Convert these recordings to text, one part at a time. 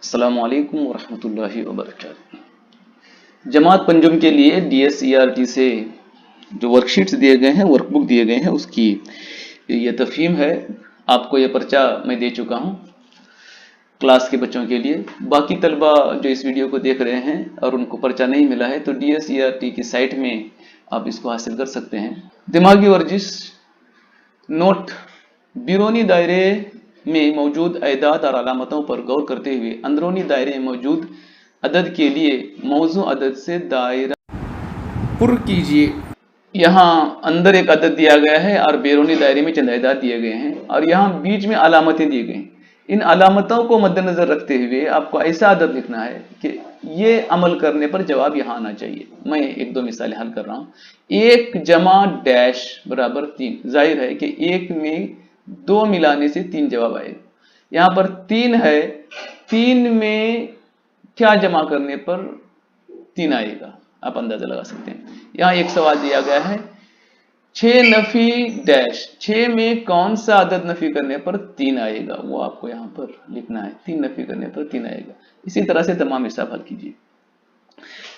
अस्सलामु अलैकुम वरहमतुल्लाहि वबरकातुहू। जमात पंजुम के लिए DSERT से जो वर्कशीट्स दिए गए हैं, वर्कबुक दिए गए हैं, उसकी ये तफहीम है। आपको ये पर्चा मैं दे चुका हूँ क्लास के बच्चों के लिए। बाकी तलबा जो इस वीडियो को देख रहे हैं और उनको पर्चा नहीं मिला है तो DSERT की साइट में आप इसको हासिल कर सकते हैं। दिमागी वर्जिश नोट, बैरूनी दायरे में मौजूद अदाद और अलामतों पर गौर करते हुए अंदरूनी दायरे में मौजूद अदद के लिए मौजू अदद से दायरा पुर कीजिए। यहाँ अंदर एक अदद दिया गया है और बैरूनी दायरे में चंद अदाद दिए गए हैं और यहाँ बीच में अलामतें दी गई। इन अलामतों को मद्देनजर रखते हुए आपको ऐसा अदद लिखना है कि ये अमल करने पर जवाब यहाँ आना चाहिए। मैं एक दो मिसालें हल कर रहा हूँ। 1 जमा डैश बराबर 3। जाहिर है कि 1 में 2 मिलाने से 3 जवाब आएगा। यहाँ पर 3 है, 3 में क्या जमा करने पर 3 आएगा, आप अंदाजा लगा सकते हैं। यहाँ एक सवाल दिया गया है 6 नफी डैश, 6 में कौन सा अदद नफी करने पर 3 आएगा, वो आपको यहाँ पर लिखना है। 3 नफी करने पर 3 आएगा। इसी तरह से तमाम हिसाब हल कीजिए।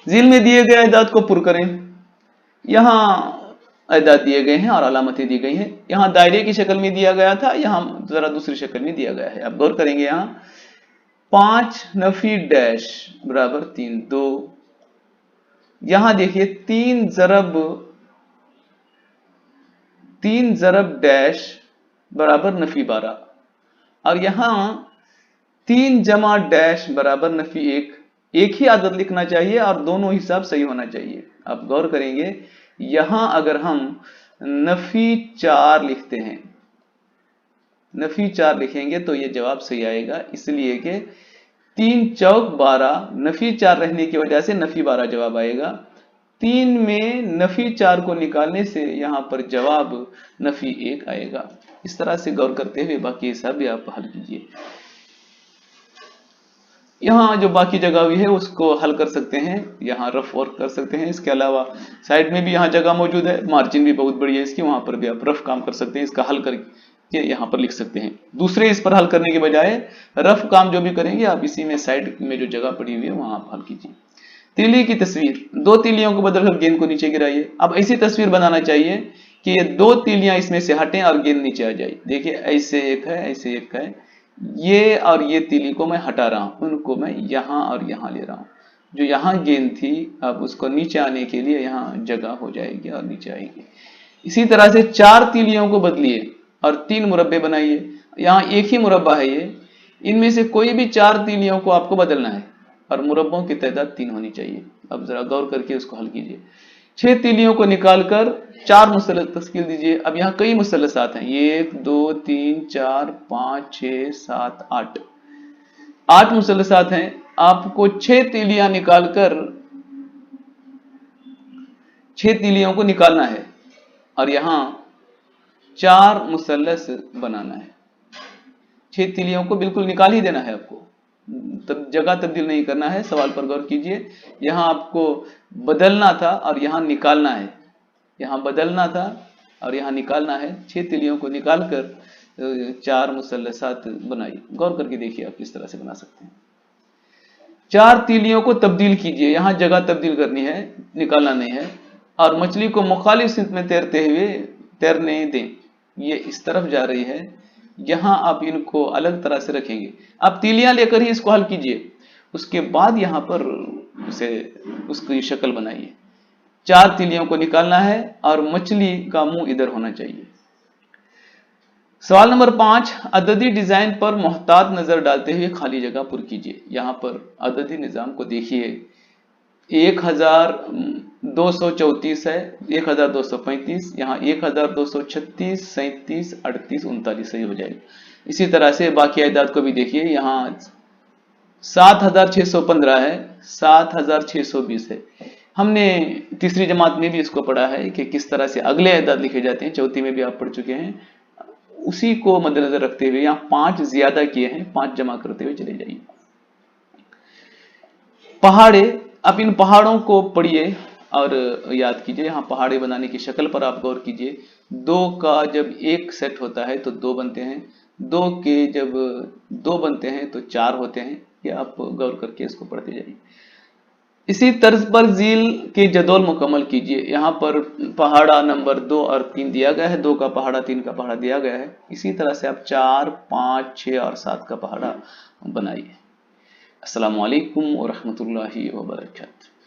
झील में दिए गए अदाद को पुर करें। यहाँ अदाद दिए गए हैं और अलामतें दी गई हैं। यहाँ दायरे की शक्ल में दिया गया था, यहाँ जरा दूसरी शक्ल में दिया गया है। आप गौर करेंगे यहाँ 5 नफी डैश बराबर 3 2। यहाँ देखिए 3 जरब डैश बराबर नफी 12 और यहाँ 3 जमा डैश बराबर नफी 1। एक ही आदत लिखना चाहिए और दोनों हिसाब सही होना चाहिए। आप गौर करेंगे यहां अगर हम नफी 4 लिखते हैं, नफी 4 लिखेंगे तो ये जवाब सही आएगा, इसलिए कि 3 चौक 12, नफी 4 रहने की वजह से नफी 12 जवाब आएगा। 3 में नफी 4 को निकालने से यहां पर जवाब नफी 1 आएगा। इस तरह से गौर करते हुए बाकी हिसाब भी आप हल कीजिए। यहाँ जो बाकी जगह हुई है उसको हल कर सकते हैं, यहाँ रफ वर्क कर सकते हैं। इसके अलावा साइड में भी यहाँ जगह मौजूद है, मार्जिन भी बहुत बड़ी है इसकी, वहां पर भी आप रफ काम कर सकते हैं। इसका हल करके यहाँ पर लिख सकते हैं। दूसरे इस पर हल करने के बजाय रफ काम जो भी करेंगे आप इसी में साइड में जो जगह पड़ी हुई है वहां आप हल कीजिए। तीली की तस्वीर, 2 तीलियों को बदलकर गेंद को नीचे गिराइए। अब ऐसी तस्वीर बनाना चाहिए कि ये 2 तीलियां इसमें से हटें और गेंद नीचे आ जाए। देखिए ऐसे एक है, ऐसे एक है, ये और ये तीली को मैं हटा रहा हूं, उनको मैं यहां और यहां ले रहा हूं। जो यहां गेंद थी अब उसको नीचे आने के लिए यहां जगह हो जाएगी और नीचे आएगी। इसी तरह से 4 तीलियों को बदलिए और 3 मुरब्बे बनाइए। यहां एक ही मुरब्बा है ये, इनमें से कोई भी 4 तीलियों को आपको बदलना है और मुरब्बों की तादाद 3 होनी चाहिए। अब जरा गौर करके उसको हल कीजिए। 6 तीलियों को निकालकर 4 मुसल्लस तश्कील दीजिए। अब यहाँ कई मुसल्लसात हैं, 1 2 3 4 5 6 7 8 8 मुसल्लसात हैं। आपको 6 तीलियां निकालकर 6 तीलियों को निकालना है और यहाँ 4 मुसल्लस बनाना है। 6 तीलियों को बिल्कुल निकाल ही देना है आपको, तब जगह तब्दील नहीं करना है। सवाल पर गौर कीजिए, यहां आपको बदलना था और यहां निकालना है, यहां बदलना था और यहां निकालना है। 6 तीलियों को निकालकर 4 मुसल्लसात बनाइए। गौर करके देखिए आप किस तरह से बना सकते हैं। 4 तीलियों को तब्दील कीजिए, यहां जगह तब्दील करनी है, निकालना नहीं है। और मछली को मुखालिफ सिमत में तैरते हुए तैरने दें। ये इस तरफ जा रही है, यहां आप इनको अलग तरह से रखेंगे। आप तीलियां लेकर ही इसको हल कीजिए, उसके बाद यहां पर उसकी शक्ल बनाइए। 4 तीलियों को निकालना है और मछली का मुंह इधर होना चाहिए। सवाल नंबर 5, अददी डिजाइन पर मोहतात नजर डालते हुए खाली जगह पुर कीजिए। यहां पर अददी निजाम को देखिए, 1234 है, 1235, यहाँ 1236, 37, 38, 39 सही हो जाएगा। इसी तरह से बाकी अदाद को भी देखिए, यहाँ 7615 है, 7620 है। हमने तीसरी जमात में भी इसको पढ़ा है कि किस तरह से अगले अदाद लिखे जाते हैं, चौथी में भी आप पढ़ चुके हैं। उसी को मद्देनजर रखते हुए यहाँ 5 ज्यादा किए हैं, 5 जमा करते हुए चले जाइए। पहाड़े, अब इन पहाड़ों को पढ़िए और याद कीजिए। यहाँ पहाड़े बनाने की शक्ल पर आप गौर कीजिए। 2 का जब 1 सेट होता है तो 2 बनते हैं, 2 کے جب 2 بنتے ہیں تو 4 ہوتے ہیں. یہ آپ غور کر کے اس کو پڑھتے جائیں. اسی طرز پر ذیل کے جدول مکمل کیجئے. یہاں پر پہاڑا نمبر 2 اور 3 دیا گیا ہے، 2 کا پہاڑا 3 کا پہاڑا دیا گیا ہے. اسی طرح سے آپ 4 5 6 اور 7 کا پہاڑا بنائیے. السلام علیکم ورحمۃ اللہ وبرکاتہ.